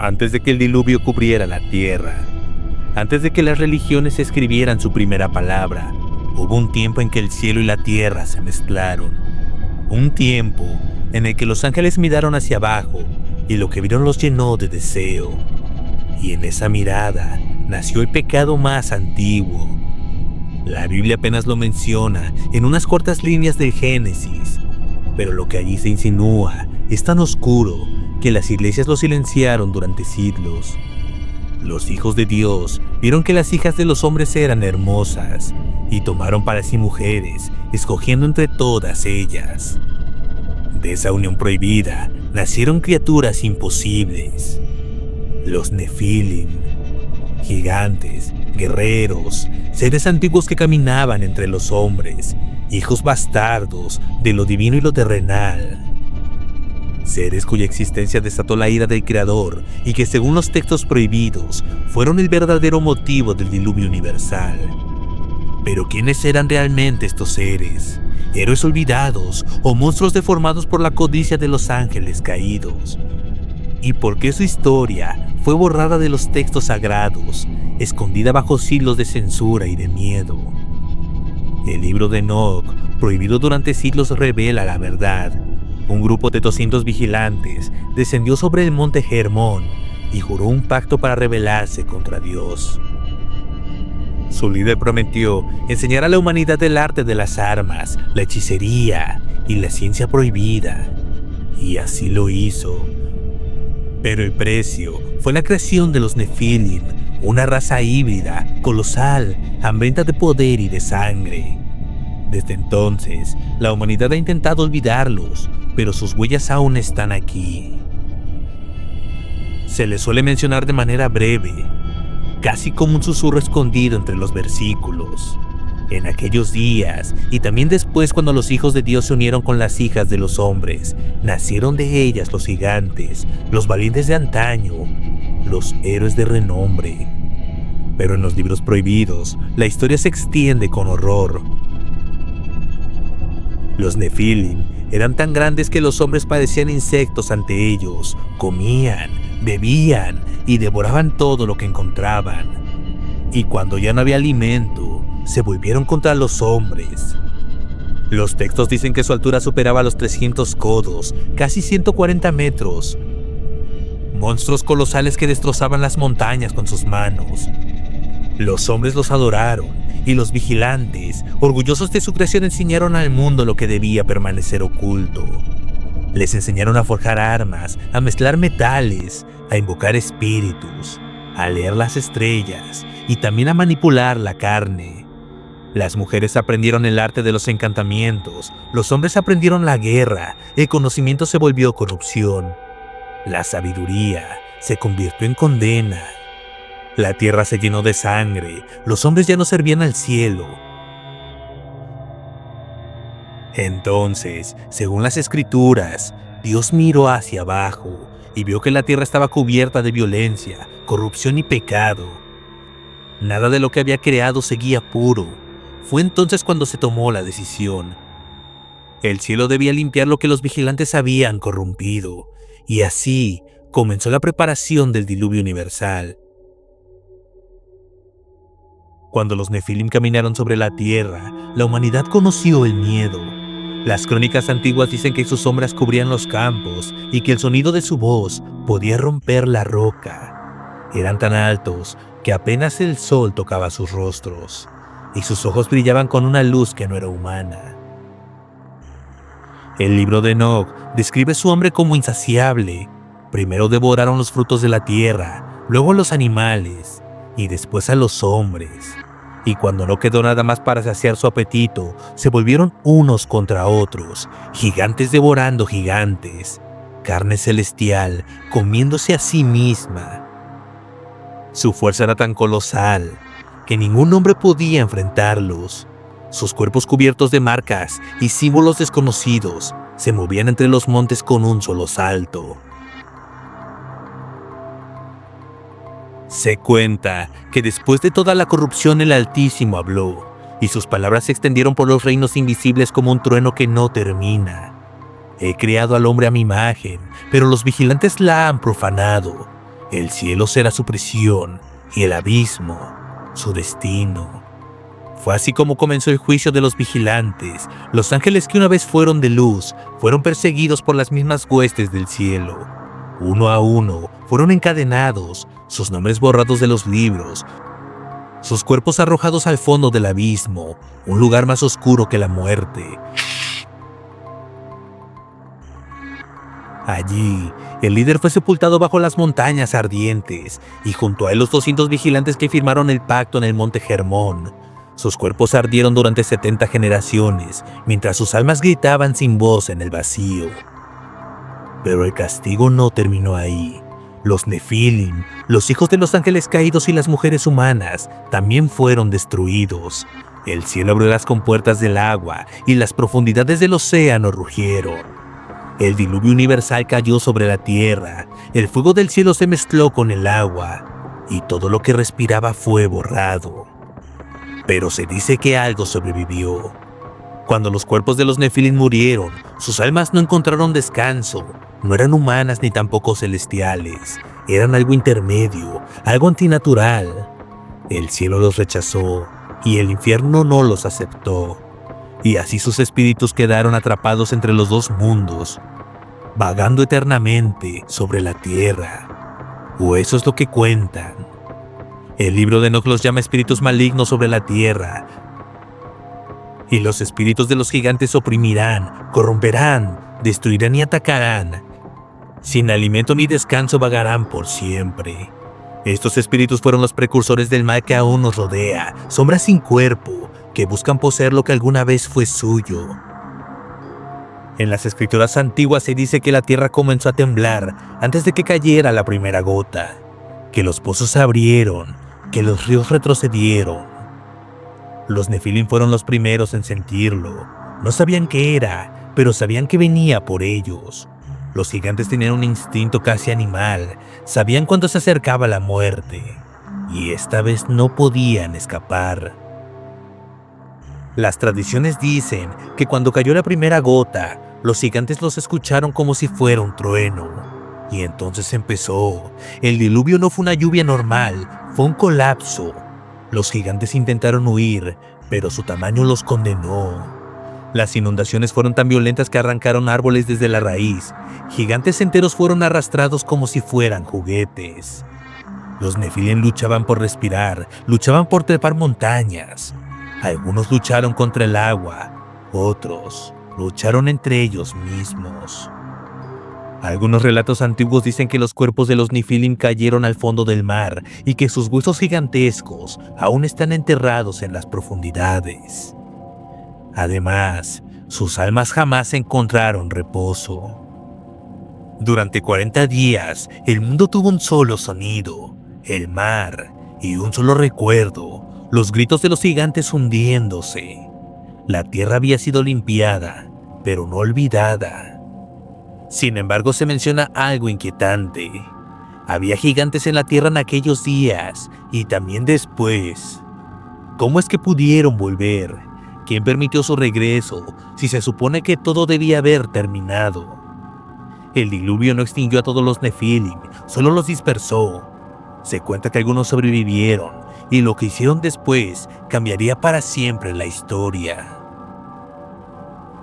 Antes de que el diluvio cubriera la tierra, antes de que las religiones escribieran su primera palabra, hubo un tiempo en que el cielo y la tierra se mezclaron. Un tiempo en el que los ángeles miraron hacia abajo y lo que vieron los llenó de deseo. Y en esa mirada nació el pecado más antiguo. La Biblia apenas lo menciona en unas cortas líneas del Génesis, pero lo que allí se insinúa es tan oscuro que las iglesias lo silenciaron durante siglos. Los hijos de Dios vieron que las hijas de los hombres eran hermosas y tomaron para sí mujeres, escogiendo entre todas ellas. De esa unión prohibida nacieron criaturas imposibles, los Nefilim, gigantes, guerreros, seres antiguos que caminaban entre los hombres, hijos bastardos de lo divino y lo terrenal. Seres cuya existencia desató la ira del Creador y que, según los textos prohibidos, fueron el verdadero motivo del diluvio universal. Pero ¿quiénes eran realmente estos seres? ¿Héroes olvidados o monstruos deformados por la codicia de los ángeles caídos? ¿Y por qué su historia fue borrada de los textos sagrados, escondida bajo siglos de censura y de miedo? El libro de Enoch, prohibido durante siglos, revela la verdad. Un grupo de 200 vigilantes descendió sobre el monte Hermón y juró un pacto para rebelarse contra Dios. Su líder prometió enseñar a la humanidad el arte de las armas, la hechicería y la ciencia prohibida. Y así lo hizo. Pero el precio fue la creación de los Nefilim, una raza híbrida, colosal, hambrienta de poder y de sangre. Desde entonces, la humanidad ha intentado olvidarlos, pero sus huellas aún están aquí. Se les suele mencionar de manera breve, casi como un susurro escondido entre los versículos. En aquellos días, y también después cuando los hijos de Dios se unieron con las hijas de los hombres, nacieron de ellas los gigantes, los valientes de antaño, los héroes de renombre. Pero en los libros prohibidos, la historia se extiende con horror. Los Nefilim eran tan grandes que los hombres parecían insectos ante ellos, comían, bebían y devoraban todo lo que encontraban. Y cuando ya no había alimento, se volvieron contra los hombres. Los textos dicen que su altura superaba los 300 codos, casi 140 metros. Monstruos colosales que destrozaban las montañas con sus manos. Los hombres los adoraron, y los vigilantes, orgullosos de su creación, enseñaron al mundo lo que debía permanecer oculto. Les enseñaron a forjar armas, a mezclar metales, a invocar espíritus, a leer las estrellas y también a manipular la carne. Las mujeres aprendieron el arte de los encantamientos, los hombres aprendieron la guerra, el conocimiento se volvió corrupción. La sabiduría se convirtió en condena. La tierra se llenó de sangre, los hombres ya no servían al cielo. Entonces, según las escrituras, Dios miró hacia abajo y vio que la tierra estaba cubierta de violencia, corrupción y pecado. Nada de lo que había creado seguía puro. Fue entonces cuando se tomó la decisión. El cielo debía limpiar lo que los vigilantes habían corrompido, y así comenzó la preparación del diluvio universal. Cuando los Nefilim caminaron sobre la tierra, la humanidad conoció el miedo. Las crónicas antiguas dicen que sus sombras cubrían los campos y que el sonido de su voz podía romper la roca. Eran tan altos que apenas el sol tocaba sus rostros, y sus ojos brillaban con una luz que no era humana. El libro de Enoch describe a su hambre como insaciable. Primero devoraron los frutos de la tierra, luego a los animales, y después a los hombres. Y cuando no quedó nada más para saciar su apetito, se volvieron unos contra otros, gigantes devorando gigantes, carne celestial comiéndose a sí misma. Su fuerza era tan colosal que ningún hombre podía enfrentarlos. Sus cuerpos cubiertos de marcas y símbolos desconocidos se movían entre los montes con un solo salto. Se cuenta que después de toda la corrupción el Altísimo habló, y sus palabras se extendieron por los reinos invisibles como un trueno que no termina. He creado al hombre a mi imagen, pero los vigilantes la han profanado. El cielo será su prisión y el abismo su destino. Fue así como comenzó el juicio de los vigilantes. Los ángeles que una vez fueron de luz fueron perseguidos por las mismas huestes del cielo. Uno a uno fueron encadenados, sus nombres borrados de los libros, sus cuerpos arrojados al fondo del abismo, un lugar más oscuro que la muerte. Allí, el líder fue sepultado bajo las montañas ardientes, y junto a él los 200 vigilantes que firmaron el pacto en el monte Hermón. Sus cuerpos ardieron durante 70 generaciones, mientras sus almas gritaban sin voz en el vacío. Pero el castigo no terminó ahí. Los Nefilim, los hijos de los ángeles caídos y las mujeres humanas, también fueron destruidos. El cielo abrió las compuertas del agua y las profundidades del océano rugieron. El diluvio universal cayó sobre la tierra, el fuego del cielo se mezcló con el agua, y todo lo que respiraba fue borrado. Pero se dice que algo sobrevivió. Cuando los cuerpos de los Nefilim murieron, sus almas no encontraron descanso. No eran humanas ni tampoco celestiales. Eran algo intermedio, algo antinatural. El cielo los rechazó y el infierno no los aceptó. Y así sus espíritus quedaron atrapados entre los dos mundos, vagando eternamente sobre la tierra. O eso es lo que cuentan. El libro de Enoc los llama espíritus malignos sobre la tierra. Y los espíritus de los gigantes oprimirán, corromperán, destruirán y atacarán. Sin alimento ni descanso vagarán por siempre. Estos espíritus fueron los precursores del mal que aún nos rodea, sombras sin cuerpo, que buscan poseer lo que alguna vez fue suyo. En las escrituras antiguas se dice que la tierra comenzó a temblar antes de que cayera la primera gota, que los pozos se abrieron, que los ríos retrocedieron. Los Nefilim fueron los primeros en sentirlo. No sabían qué era, pero sabían que venía por ellos. Los gigantes tenían un instinto casi animal, sabían cuándo se acercaba la muerte, y esta vez no podían escapar. Las tradiciones dicen que cuando cayó la primera gota, los gigantes los escucharon como si fuera un trueno. Y entonces empezó. El diluvio no fue una lluvia normal, fue un colapso. Los gigantes intentaron huir, pero su tamaño los condenó. Las inundaciones fueron tan violentas que arrancaron árboles desde la raíz. Gigantes enteros fueron arrastrados como si fueran juguetes. Los Nefilim luchaban por respirar, luchaban por trepar montañas. Algunos lucharon contra el agua, otros lucharon entre ellos mismos. Algunos relatos antiguos dicen que los cuerpos de los Nefilim cayeron al fondo del mar y que sus huesos gigantescos aún están enterrados en las profundidades. Además, sus almas jamás encontraron reposo. Durante 40 días, el mundo tuvo un solo sonido, el mar, y un solo recuerdo, los gritos de los gigantes hundiéndose. La tierra había sido limpiada, pero no olvidada. Sin embargo, se menciona algo inquietante. Había gigantes en la tierra en aquellos días, y también después. ¿Cómo es que pudieron volver? ¿Quién permitió su regreso, si se supone que todo debía haber terminado? El diluvio no extinguió a todos los Nefilim, solo los dispersó. Se cuenta que algunos sobrevivieron, y lo que hicieron después cambiaría para siempre la historia.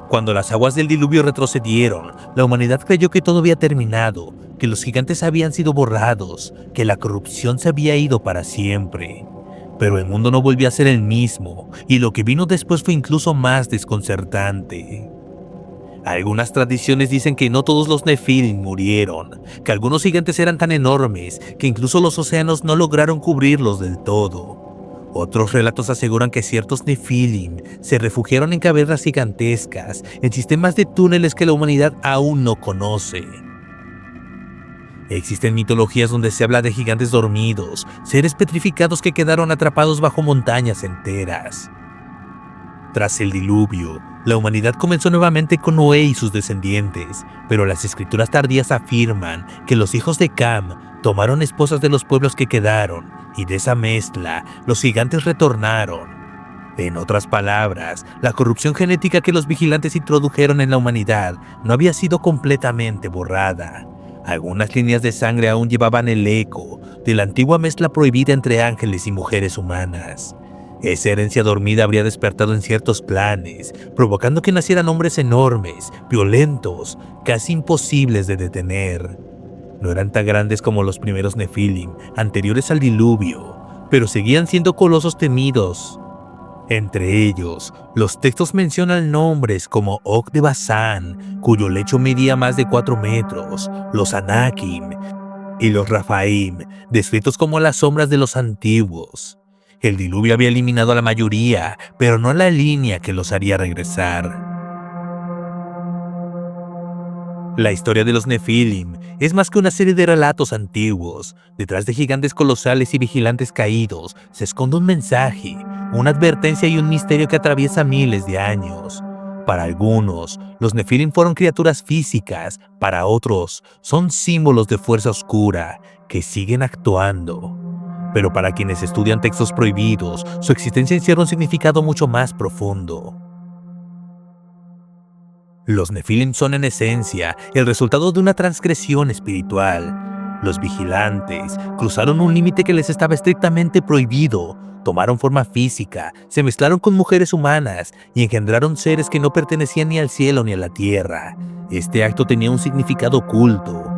Cuando las aguas del diluvio retrocedieron, la humanidad creyó que todo había terminado, que los gigantes habían sido borrados, que la corrupción se había ido para siempre. Pero el mundo no volvió a ser el mismo, y lo que vino después fue incluso más desconcertante. Algunas tradiciones dicen que no todos los Nefilim murieron, que algunos gigantes eran tan enormes que incluso los océanos no lograron cubrirlos del todo. Otros relatos aseguran que ciertos Nefilim se refugiaron en cavernas gigantescas, en sistemas de túneles que la humanidad aún no conoce. Existen mitologías donde se habla de gigantes dormidos, seres petrificados que quedaron atrapados bajo montañas enteras. Tras el diluvio, la humanidad comenzó nuevamente con Noé y sus descendientes, pero las escrituras tardías afirman que los hijos de Cam tomaron esposas de los pueblos que quedaron, y de esa mezcla, los gigantes retornaron. En otras palabras, la corrupción genética que los vigilantes introdujeron en la humanidad no había sido completamente borrada. Algunas líneas de sangre aún llevaban el eco de la antigua mezcla prohibida entre ángeles y mujeres humanas. Esa herencia dormida habría despertado en ciertos planes, provocando que nacieran hombres enormes, violentos, casi imposibles de detener. No eran tan grandes como los primeros Nefilim anteriores al diluvio, pero seguían siendo colosos temidos. Entre ellos, los textos mencionan nombres como Og de Basán, cuyo lecho medía más de 4 metros, los Anakim y los Raphaim, descritos como las sombras de los antiguos. El diluvio había eliminado a la mayoría, pero no a la línea que los haría regresar. La historia de los Nefilim es más que una serie de relatos antiguos. Detrás de gigantes colosales y vigilantes caídos se esconde un mensaje, una advertencia y un misterio que atraviesa miles de años. Para algunos, los Nefilim fueron criaturas físicas, para otros, son símbolos de fuerza oscura que siguen actuando. Pero para quienes estudian textos prohibidos, su existencia encierra un significado mucho más profundo. Los Nefilim son en esencia el resultado de una transgresión espiritual. Los vigilantes cruzaron un límite que les estaba estrictamente prohibido, tomaron forma física, se mezclaron con mujeres humanas y engendraron seres que no pertenecían ni al cielo ni a la tierra. Este acto tenía un significado oculto.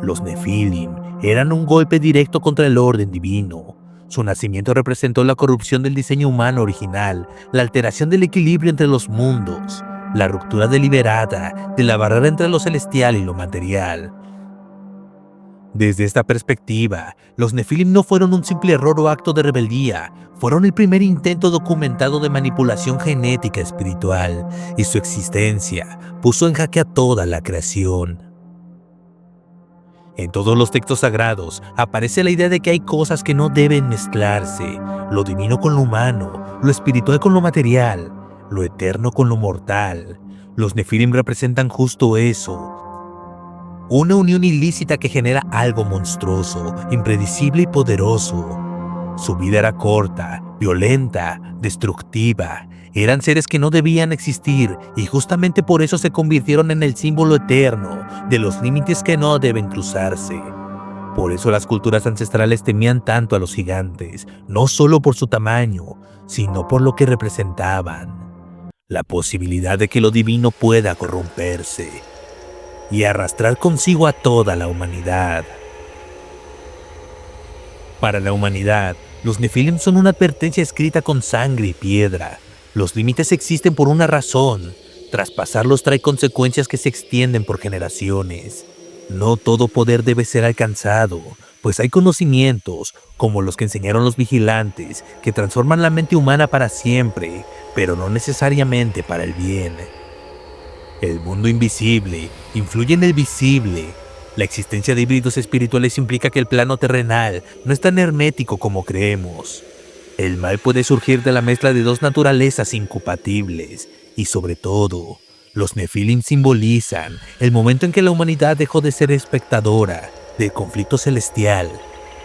Los Nefilim eran un golpe directo contra el orden divino. Su nacimiento representó la corrupción del diseño humano original, la alteración del equilibrio entre los mundos, la ruptura deliberada de la barrera entre lo celestial y lo material. Desde esta perspectiva, los Nefilim no fueron un simple error o acto de rebeldía, fueron el primer intento documentado de manipulación genética espiritual, y su existencia puso en jaque a toda la creación. En todos los textos sagrados aparece la idea de que hay cosas que no deben mezclarse, lo divino con lo humano, lo espiritual con lo material, lo eterno con lo mortal. Los Nefilim representan justo eso. Una unión ilícita que genera algo monstruoso, impredecible y poderoso. Su vida era corta, violenta, destructiva. Eran seres que no debían existir y justamente por eso se convirtieron en el símbolo eterno de los límites que no deben cruzarse. Por eso las culturas ancestrales temían tanto a los gigantes, no solo por su tamaño, sino por lo que representaban. La posibilidad de que lo divino pueda corromperse y arrastrar consigo a toda la humanidad. Para la humanidad, los Nefilim son una advertencia escrita con sangre y piedra. Los límites existen por una razón. Traspasarlos trae consecuencias que se extienden por generaciones. No todo poder debe ser alcanzado, pues hay conocimientos, como los que enseñaron los vigilantes, que transforman la mente humana para siempre, pero no necesariamente para el bien. El mundo invisible influye en el visible. La existencia de híbridos espirituales implica que el plano terrenal no es tan hermético como creemos. El mal puede surgir de la mezcla de dos naturalezas incompatibles, y sobre todo, los Nefilim simbolizan el momento en que la humanidad dejó de ser espectadora del conflicto celestial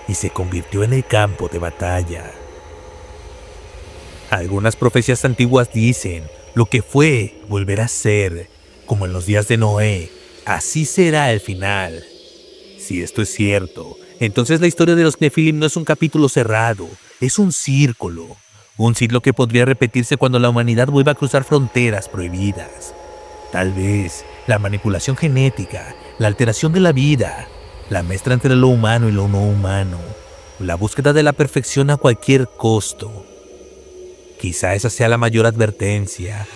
y se convirtió en el campo de batalla. Algunas profecías antiguas dicen, lo que fue volverá a ser, como en los días de Noé, así será el final. Si esto es cierto, entonces la historia de los Nefilim no es un capítulo cerrado, es un círculo que podría repetirse cuando la humanidad vuelva a cruzar fronteras prohibidas. Tal vez la manipulación genética, la alteración de la vida, la mezcla entre lo humano y lo no humano, la búsqueda de la perfección a cualquier costo. Quizá esa sea la mayor advertencia,